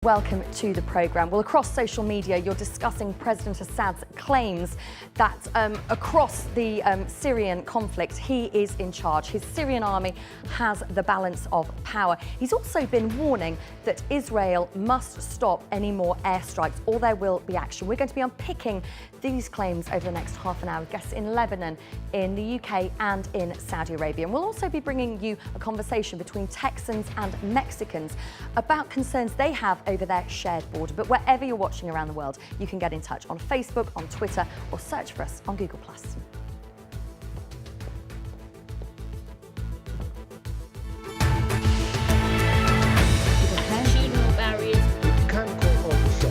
Welcome to the programme. Well, across social media, you're discussing President Assad's claims that across the Syrian conflict, he is in charge. His Syrian army has the balance of power. He's also been warning that Israel must stop any more airstrikes or there will be action. We're going to be unpicking these claims over the next half an hour with guests in Lebanon, in the UK and in Saudi Arabia. And we'll also be bringing you a conversation between Texans and Mexicans about concerns they have over their shared border. But wherever you're watching around the world, you can get in touch on Facebook, on Twitter, or search for us on Google+.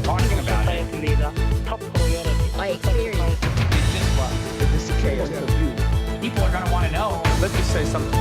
Talking about it. Top priority. I experience. This is chaos. People are going to want to know. Let's just say something.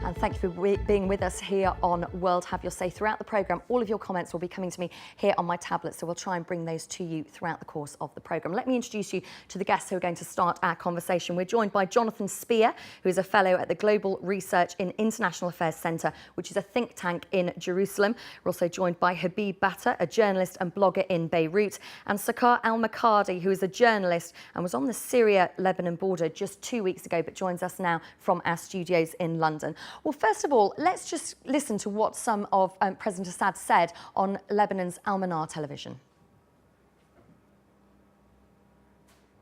And thank you for being with us here on World Have Your Say. Throughout the programme, all of your comments will be coming to me here on my tablet, so we'll try and bring those to you throughout the course of the programme. Let me introduce you to the guests who are going to start our conversation. We're joined by Jonathan Speer, who is a fellow at the Global Research in International Affairs Centre, which is a think tank in Jerusalem. We're also joined by Habib Batter, a journalist and blogger in Beirut, and Sakar al-Makadi, who is a journalist and was on the Syria-Lebanon border just 2 weeks ago, but joins us now from our studios in London. Well, first of all, let's just listen to what some of President Assad said on Lebanon's al-Manar television.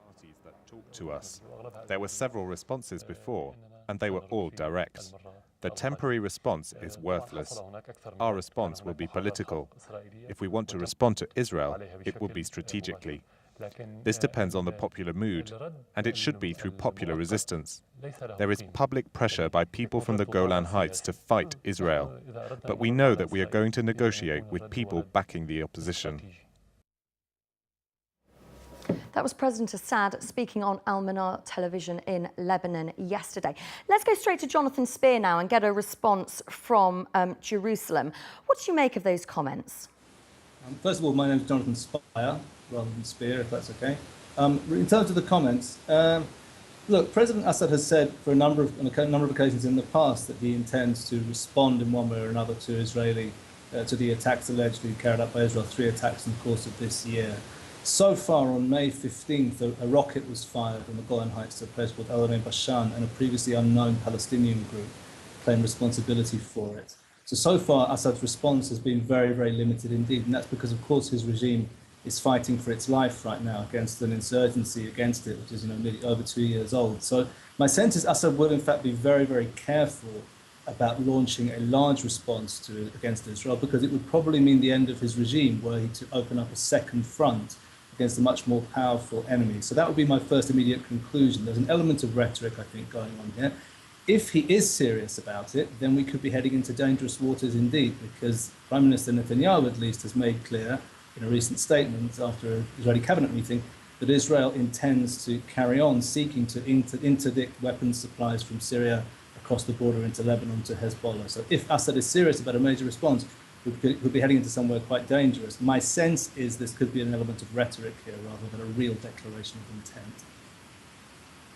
Parties that talked to us. There were several responses before, and they were all direct. The temporary response is worthless. Our response will be political. If we want to respond to Israel, it will be strategically. This depends on the popular mood, and it should be through popular resistance. There is public pressure by people from the Golan Heights to fight Israel, but we know that we are going to negotiate with people backing the opposition. That was President Assad speaking on al-Manar television in Lebanon yesterday. Let's go straight to Jonathan Speer now and get a response from Jerusalem. What do you make of those comments? First of all, my name is Jonathan Speer, rather than Spear, if that's okay. In terms of the comments, look, President Assad has said on a number of occasions in the past that he intends to respond in one way or another to to the attacks allegedly carried out by Israel, 3 attacks in the course of this year. So far, on May 15th, a rocket was fired in the Golan Heights to a place called al-Bashan, and a previously unknown Palestinian group claimed responsibility for it. So far, Assad's response has been very, very limited indeed, and that's because, of course, his regime is fighting for its life right now against an insurgency against it, which is nearly over 2 years old. So my sense is Assad will, in fact, be very, very careful about launching a large response against Israel, because it would probably mean the end of his regime were he to open up a second front against a much more powerful enemy. So that would be my first immediate conclusion. There's an element of rhetoric, I think, going on here. If he is serious about it, then we could be heading into dangerous waters indeed, because Prime Minister Netanyahu, at least, has made clear in a recent statement after an Israeli cabinet meeting that Israel intends to carry on seeking to interdict weapons supplies from Syria across the border into Lebanon to Hezbollah. So if Assad is serious about a major response, we'll be heading into somewhere quite dangerous. My sense is this could be an element of rhetoric here rather than a real declaration of intent.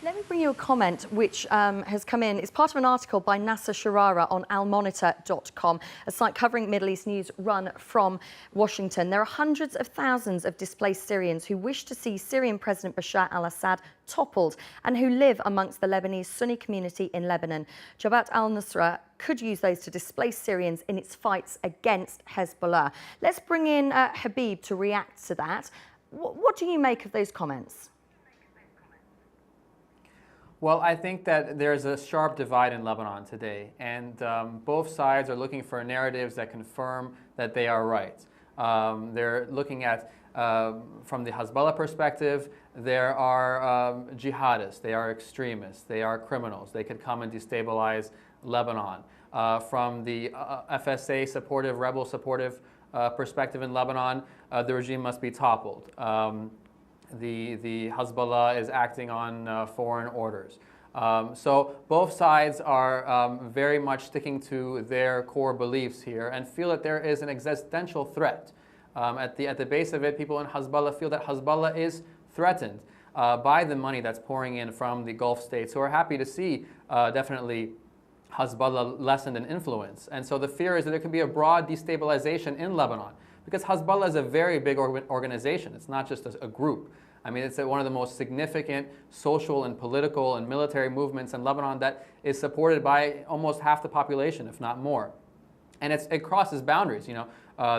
Let me bring you a comment which has come in. It's part of an article by Nasser Sharara on almonitor.com, a site covering Middle East news run from Washington. There are hundreds of thousands of displaced Syrians who wish to see Syrian President Bashar al-Assad toppled and who live amongst the Lebanese Sunni community in Lebanon. Jabhat al-Nusra could use those to displace Syrians in its fights against Hezbollah. Let's bring in Habib to react to that. What do you make of those comments? Well, I think that there's a sharp divide in Lebanon today, and both sides are looking for narratives that confirm that they are right. They're looking at, from the Hezbollah perspective, there are jihadists, they are extremists, they are criminals, they could come and destabilize Lebanon. From the FSA supportive, rebel supportive perspective in Lebanon, the regime must be toppled. The Hezbollah is acting on foreign orders. So both sides are very much sticking to their core beliefs here and feel that there is an existential threat. At the base of it, people in Hezbollah feel that Hezbollah is threatened by the money that's pouring in from the Gulf states, who are happy to see definitely Hezbollah lessened in influence. And so the fear is that there could be a broad destabilization in Lebanon, because Hezbollah is a very big organization. It's not just a group. I mean, it's one of the most significant social and political and military movements in Lebanon that is supported by almost half the population, if not more. And it crosses boundaries. You know,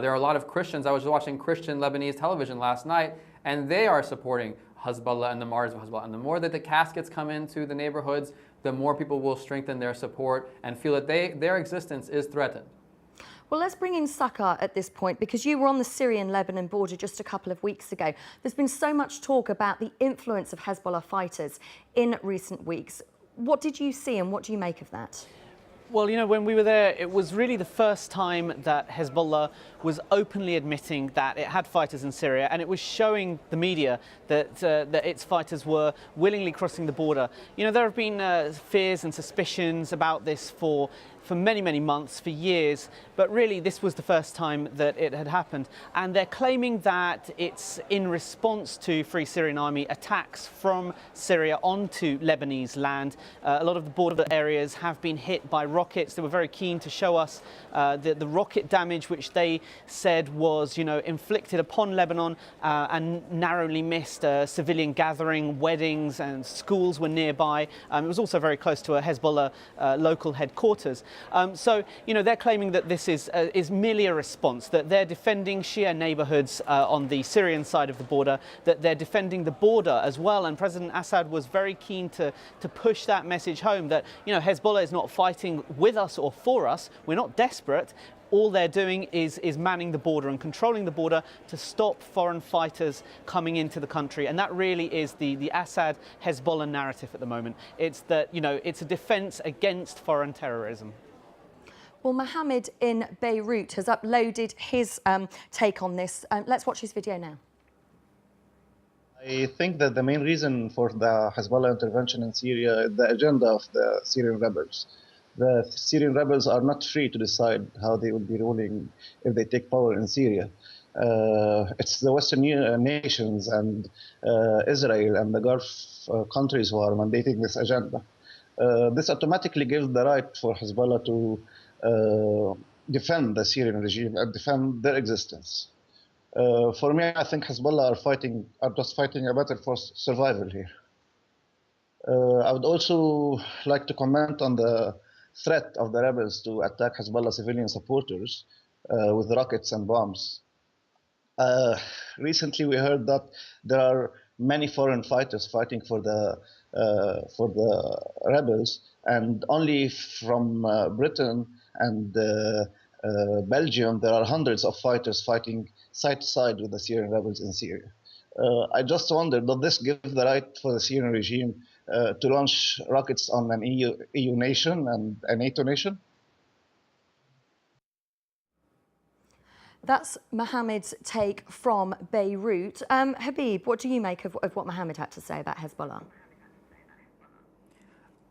there are a lot of Christians. I was watching Christian Lebanese television last night, and they are supporting Hezbollah and the martyrs of Hezbollah. And the more that the caskets come into the neighborhoods, the more people will strengthen their support and feel that their existence is threatened. Well, let's bring in Sakar at this point, because you were on the Syrian-Lebanon border just a couple of weeks ago. There's been so much talk about the influence of Hezbollah fighters in recent weeks. What did you see and what do you make of that? Well, you know, when we were there, it was really the first time that Hezbollah was openly admitting that it had fighters in Syria, and it was showing the media that its fighters were willingly crossing the border. You know, there have been fears and suspicions about this for many, many months, for years, but really this was the first time that it had happened. And they're claiming that it's in response to Free Syrian Army attacks from Syria onto Lebanese land. A lot of the border areas have been hit by rockets. They were very keen to show us the rocket damage, which they said was, you know, inflicted upon Lebanon and narrowly missed a civilian gathering, weddings, and schools were nearby. It was also very close to a Hezbollah local headquarters. So, you know, they're claiming that this is merely a response, that they're defending Shia neighborhoods on the Syrian side of the border, that they're defending the border as well. And President Assad was very keen to push that message home that, you know, Hezbollah is not fighting with us or for us. We're not desperate. All they're doing is manning the border and controlling the border to stop foreign fighters coming into the country. And that really is the Assad-Hezbollah narrative at the moment. It's that, you know, it's a defense against foreign terrorism. Well, Mohammed in Beirut has uploaded his take on this. Let's watch his video now. I think that the main reason for the Hezbollah intervention in Syria is the agenda of the Syrian rebels. The Syrian rebels are not free to decide how they will be ruling if they take power in Syria. It's the Western nations and Israel and the Gulf countries who are mandating this agenda. This automatically gives the right for Hezbollah to defend the Syrian regime and defend their existence. For me, I think Hezbollah are just fighting a battle for survival here. I would also like to comment on the threat of the rebels to attack Hezbollah civilian supporters with rockets and bombs. Recently, we heard that there are many foreign fighters fighting for the rebels, and only from Britain and Belgium, there are hundreds of fighters fighting side to side with the Syrian rebels in Syria. I just wonder, does this give the right for the Syrian regime to launch rockets on an EU nation and a NATO nation? That's Mohammed's take from Beirut. Habib, what do you make of what Mohammed had to say about Hezbollah?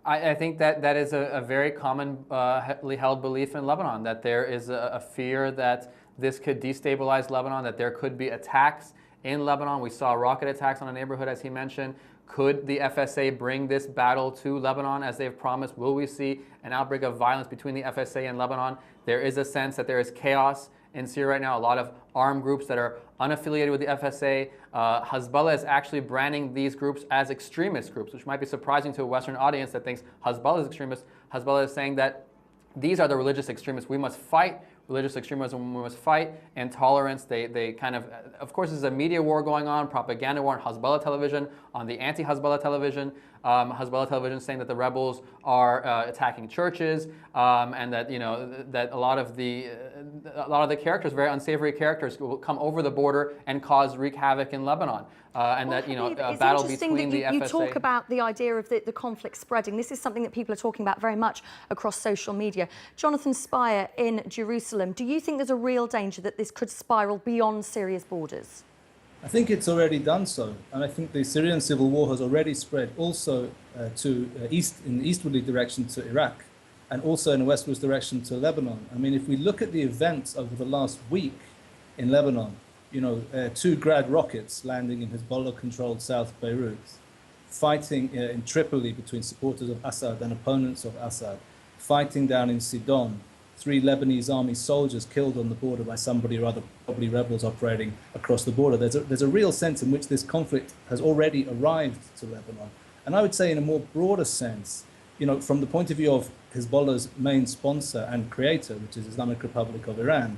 I think that is a very commonly held belief in Lebanon, that there is a fear that this could destabilize Lebanon, that there could be attacks in Lebanon. We saw rocket attacks on a neighborhood, as he mentioned. Could the FSA bring this battle to Lebanon as they've promised? Will we see an outbreak of violence between the FSA and Lebanon? There is a sense that there is chaos in Syria right now, a lot of armed groups that are unaffiliated with the FSA. Hezbollah is actually branding these groups as extremist groups, which might be surprising to a Western audience that thinks Hezbollah is extremist. Hezbollah is saying that these are the religious extremists. We must fight religious extremism. We must fight intolerance. They kind of course, there's a media war going on, propaganda war on Hezbollah television, on the anti-Hezbollah television. Hezbollah television saying that the rebels are attacking churches, and that, you know, that a lot of the characters, very unsavory characters, will come over the border and wreak havoc in Lebanon. And well, that, you know, Habib, a battle between that the FSA. You talk about the idea of the conflict spreading. This is something that people are talking about very much across social media. Jonathan Spire in Jerusalem, do you think there's a real danger that this could spiral beyond Syria's borders? I think it's already done so, and I think the Syrian civil war has already spread also in the eastwardly direction to Iraq, and also in the westward direction to Lebanon. I mean, if we look at the events over the last week in Lebanon, you know, 2 Grad rockets landing in Hezbollah-controlled South Beirut, fighting in Tripoli between supporters of Assad and opponents of Assad, fighting down in Sidon, 3 Lebanese army soldiers killed on the border by somebody or other, probably rebels operating across the border. There's a real sense in which this conflict has already arrived to Lebanon. And I would say in a more broader sense, from the point of view of Hezbollah's main sponsor and creator, which is Islamic Republic of Iran,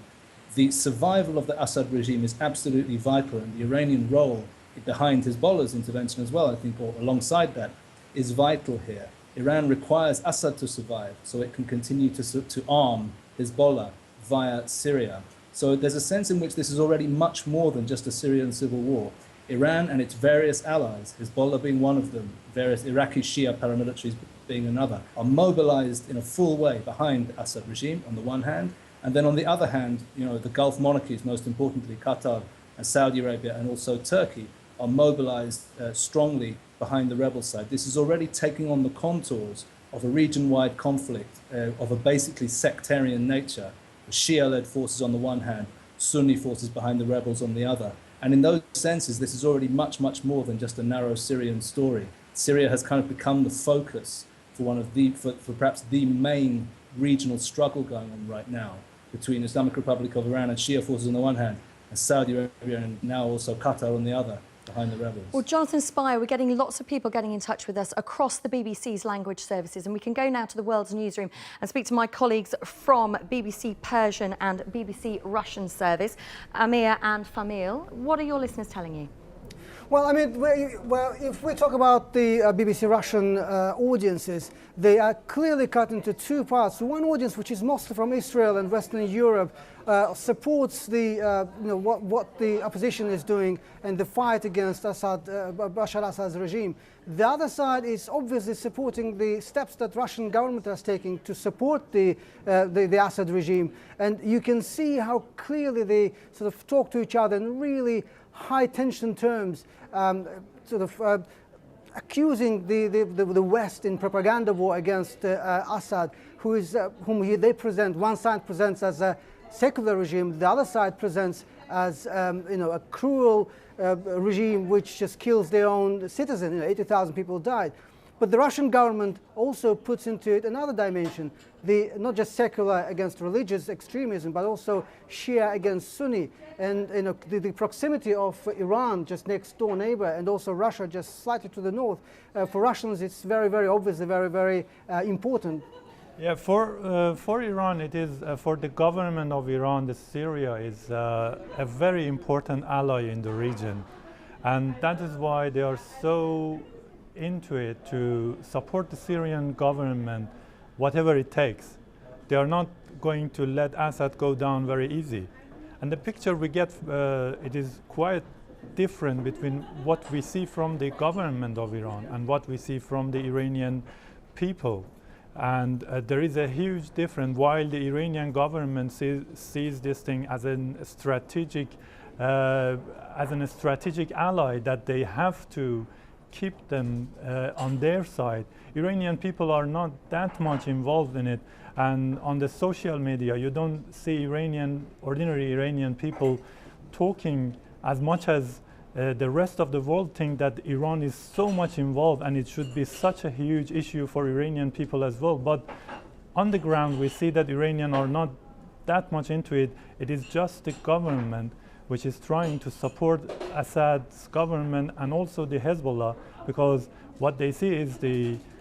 the survival of the Assad regime is absolutely vital, and the Iranian role behind Hezbollah's intervention as well, I think, or alongside that, is vital here. Iran requires Assad to survive so it can continue to arm Hezbollah via Syria. So there's a sense in which this is already much more than just a Syrian civil war. Iran and its various allies, Hezbollah being one of them, various Iraqi Shia paramilitaries being another, are mobilized in a full way behind the Assad regime on the one hand, and then on the other hand, the Gulf monarchies, most importantly Qatar and Saudi Arabia and also Turkey, are mobilized strongly behind the rebel side. This is already taking on the contours of a region-wide conflict of a basically sectarian nature, the Shia-led forces on the one hand, Sunni forces behind the rebels on the other. And in those senses, this is already much, much more than just a narrow Syrian story. Syria has kind of become the focus for perhaps the main regional struggle going on right now between Islamic Republic of Iran and Shia forces on the one hand, and Saudi Arabia and now also Qatar on the other, behind the rebels. Well, Jonathan Spire, we're getting lots of people getting in touch with us across the BBC's language services, and we can go now to the World's Newsroom and speak to my colleagues from BBC Persian and BBC Russian service, Amir and Famil. What are your listeners telling you? Well, I mean, if we talk about the BBC Russian audiences, they are clearly cut into 2 parts. One audience, which is mostly from Israel and Western Europe, supports the what the opposition is doing and the fight against Bashar Assad's regime. The other side is obviously supporting the steps that Russian government is taking to support the Assad regime, and you can see how clearly they sort of talk to each other in really high tension terms, accusing the West in propaganda war against Assad, whom they present. One side presents as a secular regime, the other side presents as a cruel regime which just kills their own citizens. 80,000 people died. But the Russian government also puts into it another dimension, not just secular against religious extremism, but also Shia against Sunni. And the proximity of Iran, just next door neighbor, and also Russia just slightly to the north, for Russians it's very, very obviously very, very important. Yeah, for Iran, it is for the government of Iran, the Syria is a very important ally in the region, and that is why they are so into it to support the Syrian government, whatever it takes. They are not going to let Assad go down very easy. And the picture we get, it is quite different between what we see from the government of Iran and what we see from the Iranian people. And there is a huge difference. While the Iranian government sees this thing as a strategic ally that they have to keep them on their side, Iranian people are not that much involved in it. And on the social media, you don't see ordinary Iranian people talking as much as the rest of the world think that Iran is so much involved and it should be such a huge issue for Iranian people as well. But on the ground, we see that Iranians are not that much into it. It is just the government which is trying to support Assad's government and also the Hezbollah, because what they see is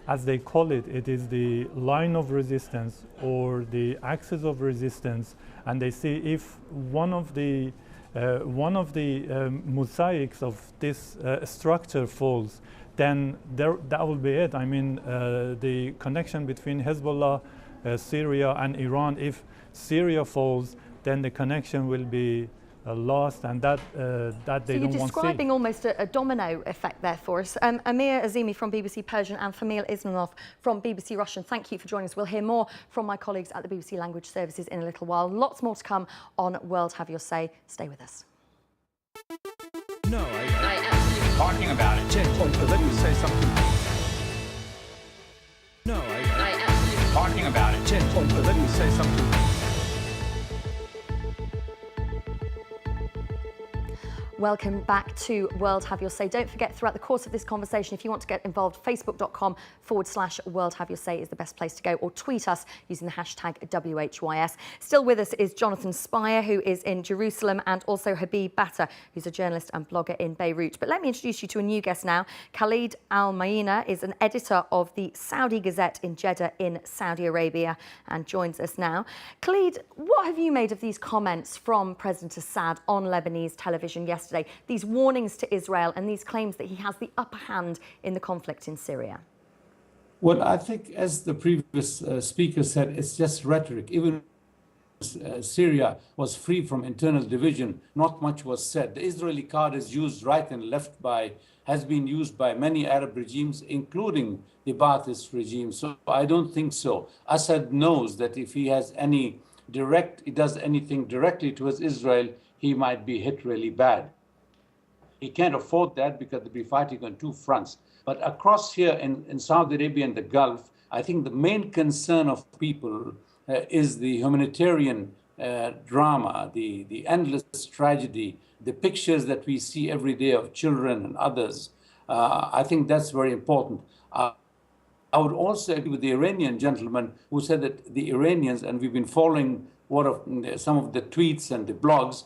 as they call it, it is the line of resistance or the axis of resistance, and they see if one of the mosaics of this structure falls, then that will be it. I mean, the connection between Hezbollah, Syria, and Iran. If Syria falls, then the connection will be lost, and that they don't want to see. You're describing almost a domino effect there for us. Amir Azimi from BBC Persian and Famil Ismanov from BBC Russian, thank you for joining us. We'll hear more from my colleagues at the BBC Language Services in a little while. Lots more to come on World Have Your Say. Stay with us. No, I absolutely talking about it. Let me say something. No, I absolutely talking about it. Let me say something. Welcome back to World Have Your Say. Don't forget, throughout the course of this conversation, if you want to get involved, facebook.com/World Have Your Say is the best place to go, or tweet us using the hashtag WHYS. Still with us is Jonathan Spire, who is in Jerusalem, and also Habib Batter, who's a journalist and blogger in Beirut. But let me introduce you to a new guest now. Khalid al-Manar is an editor of the Saudi Gazette in Jeddah in Saudi Arabia and joins us now. Khalid, what have you made of these comments from President Assad on Lebanese television yesterday? These warnings to Israel and these claims that he has the upper hand in the conflict in Syria? Well, I think, as the previous speaker said, it's just rhetoric. Even Syria was free from internal division, not much was said. The Israeli card is used right and left has been used by many Arab regimes, including the Ba'athist regime. So I don't think so. Assad knows that if he does anything directly towards Israel, he might be hit really bad. He can't afford that because they'll be fighting on two fronts. But across here in Saudi Arabia and the Gulf, I think the main concern of people is the humanitarian drama, the endless tragedy, the pictures that we see every day of children and others. I think that's very important. I would also agree with the Iranian gentleman who said that the Iranians, and we've been following some of the tweets and the blogs,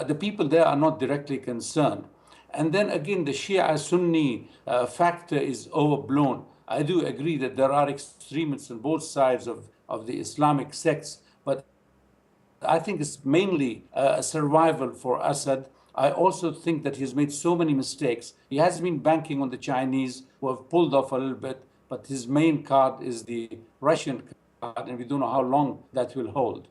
the people there are not directly concerned. And then again, the Shia-Sunni factor is overblown. I do agree that there are extremists on both sides of the Islamic sects, but I think it's mainly a survival for Assad. I also think that he's made so many mistakes. He has been banking on the Chinese, who have pulled off a little bit, but his main card is the Russian card, and we don't know how long that will hold.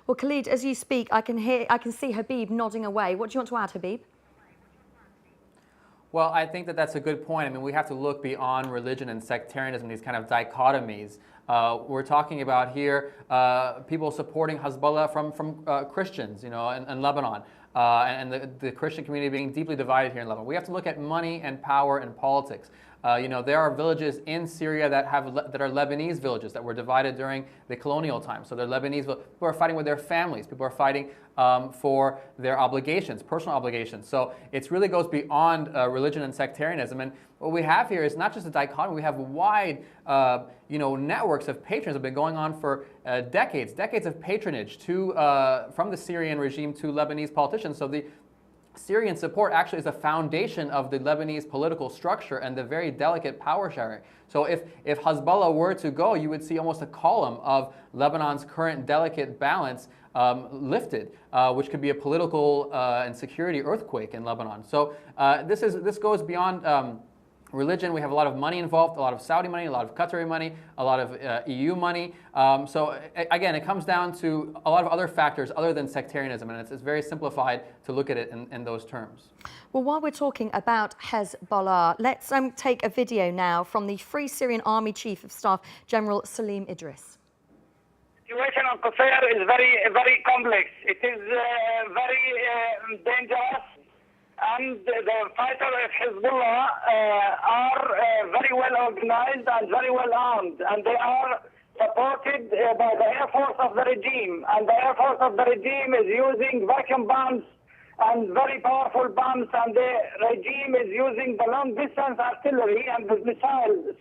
Well, Khalid, as you speak, I can see Habib nodding away. What do you want to add, Habib? Well, I think that that's a good point. I mean, we have to look beyond religion and sectarianism, these kind of dichotomies. We're talking about here people supporting Hezbollah from Christians, in Lebanon, and the Christian community being deeply divided here in Lebanon. We have to look at money and power and politics. There are villages in Syria that are Lebanese villages that were divided during the colonial time. So they're Lebanese. People are fighting with their families. People are fighting for their obligations, personal obligations. So it really goes beyond religion and sectarianism. And what we have here is not just a dichotomy. We have wide, networks of patrons that have been going on for decades of patronage from the Syrian regime to Lebanese politicians. So the Syrian support actually is the foundation of the Lebanese political structure and the very delicate power sharing. So if Hezbollah were to go, you would see almost a column of Lebanon's current delicate balance lifted, which could be a political and security earthquake in Lebanon. So this goes beyond religion. We have a lot of money involved, a lot of Saudi money, a lot of Qatari money, a lot of EU money. So again, it comes down to a lot of other factors other than sectarianism, and it's very simplified to look at it in those terms. Well, while we're talking about Hezbollah, let's take a video now from the Free Syrian Army Chief of Staff, General Salim Idris. The situation on Qusayr is very, very complex. It is very dangerous. And the fighters of Hezbollah are very well organized and very well armed, and they are supported by the Air Force of the regime. And the Air Force of the regime is using vacuum bombs and very powerful bombs, and the regime is using the long-distance artillery and the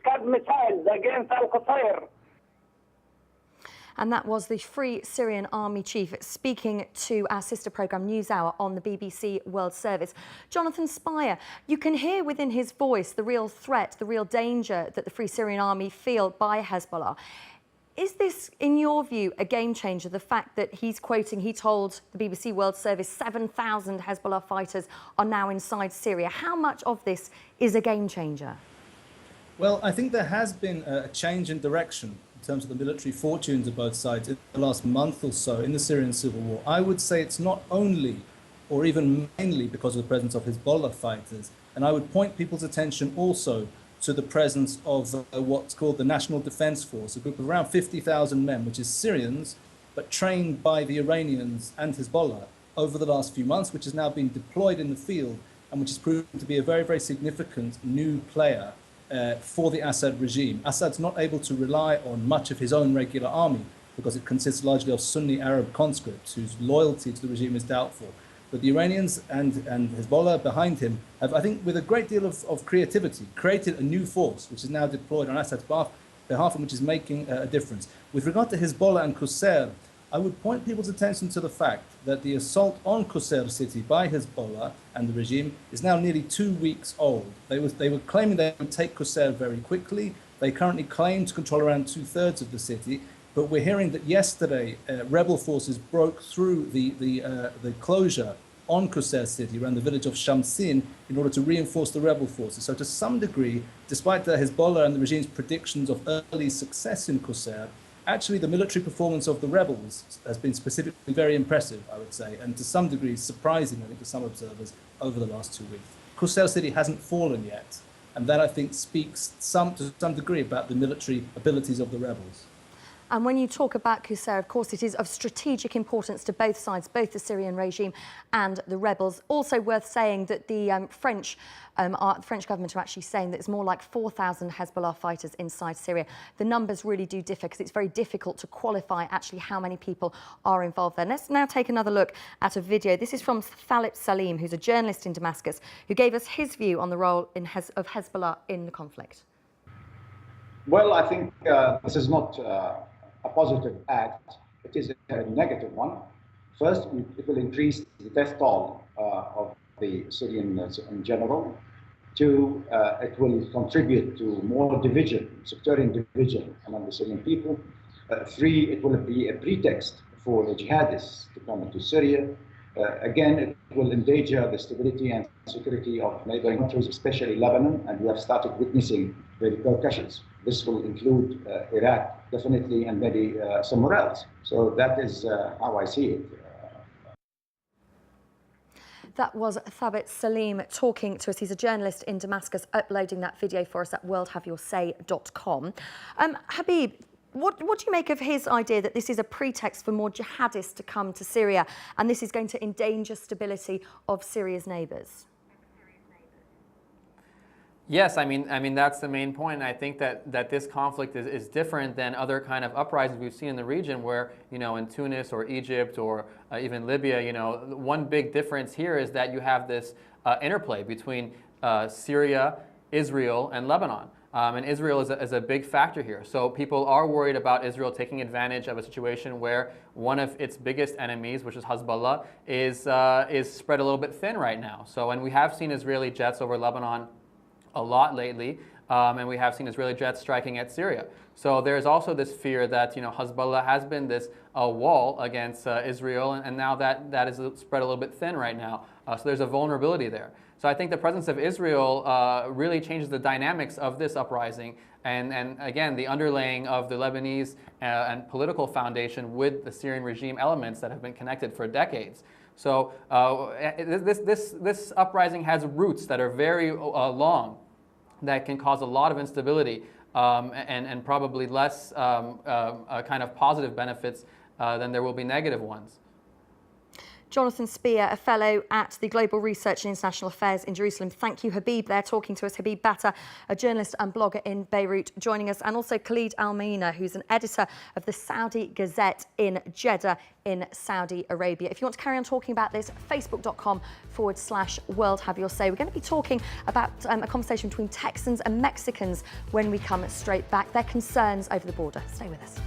Scud missiles against Al-Qusayr. And that was the Free Syrian Army Chief speaking to our sister programme NewsHour on the BBC World Service. Jonathan Spire, you can hear within his voice the real threat, the real danger that the Free Syrian Army feel by Hezbollah. Is this, in your view, a game changer, the fact that he told the BBC World Service 7,000 Hezbollah fighters are now inside Syria? How much of this is a game changer? Well, I think there has been a change in direction in terms of the military fortunes of both sides in the last month or so in the Syrian civil war. I would say it's not only or even mainly because of the presence of Hezbollah fighters. And I would point people's attention also to the presence of what's called the National Defense Force, a group of around 50,000 men, which is Syrians, but trained by the Iranians and Hezbollah over the last few months, which has now been deployed in the field and which has proven to be a very, very significant new player for the Assad regime. Assad's not able to rely on much of his own regular army because it consists largely of Sunni Arab conscripts whose loyalty to the regime is doubtful. But the Iranians and Hezbollah behind him have, I think, with a great deal of creativity, created a new force, which is now deployed on Assad's behalf and which is making a difference. With regard to Hezbollah and Qusair, I would point people's attention to the fact that the assault on Qusair city by Hezbollah and the regime is now nearly 2 weeks old. They were claiming they would take Qusair very quickly. They currently claim to control around 2/3 of the city. But we're hearing that yesterday, rebel forces broke through the closure on Qusair city around the village of Shamsin in order to reinforce the rebel forces. So to some degree, despite the Hezbollah and the regime's predictions of early success in Qusair, actually the military performance of the rebels has been specifically very impressive, I would say, and to some degree surprising, I think, to some observers over the last 2 weeks. Qusair city hasn't fallen yet, and that, I think, speaks to some degree about the military abilities of the rebels. And when you talk about Qusair, of course, it is of strategic importance to both sides, both the Syrian regime and the rebels. Also worth saying that the French government are actually saying that it's more like 4,000 Hezbollah fighters inside Syria. The numbers really do differ because it's very difficult to qualify actually how many people are involved there. Let's now take another look at a video. This is from Thabit Salim, who's a journalist in Damascus, who gave us his view on the role of Hezbollah in the conflict. Well, I think this is not a positive act. It is a negative one. First, it will increase the death toll of the Syrians in general. Two, it will contribute to more division, sectarian division among the Syrian people. Three, it will be a pretext for the jihadists to come into Syria. Again, it will endanger the stability and security of neighboring countries, especially Lebanon, and we have started witnessing the repercussions. This will include Iraq, definitely, and maybe somewhere else. So that is how I see it. That was Thabit Salim talking to us. He's a journalist in Damascus, uploading that video for us at worldhaveyoursay.com. Habib, what do you make of his idea that this is a pretext for more jihadists to come to Syria and this is going to endanger stability of Syria's neighbours? Yes, I mean that's the main point. I think that this conflict is different than other kind of uprisings we've seen in the region where, you know, in Tunis or Egypt or even Libya, you know, one big difference here is that you have this interplay between Syria, Israel, and Lebanon. And Israel is a big factor here. So people are worried about Israel taking advantage of a situation where one of its biggest enemies, which is Hezbollah, is spread a little bit thin right now. So, and we have seen Israeli jets over Lebanon a lot lately, and we have seen Israeli jets striking at Syria. So there's also this fear that, you know, Hezbollah has been this wall against Israel, and now that is spread a little bit thin right now. So there's a vulnerability there. So I think the presence of Israel really changes the dynamics of this uprising, and again, the underlaying of the Lebanese and political foundation with the Syrian regime elements that have been connected for decades. So this uprising has roots that are very long, that can cause a lot of instability and probably less kind of positive benefits than there will be negative ones. Jonathan Spear, a fellow at the Global Research and International Affairs in Jerusalem. Thank you, Habib, there talking to us. Habib Batta, a journalist and blogger in Beirut, joining us. And also Khalid Al-Manar, who's an editor of the Saudi Gazette in Jeddah in Saudi Arabia. If you want to carry on talking about this, facebook.com/World Have Your Say. We're going to be talking about a conversation between Texans and Mexicans when we come straight back. Their concerns over the border. Stay with us.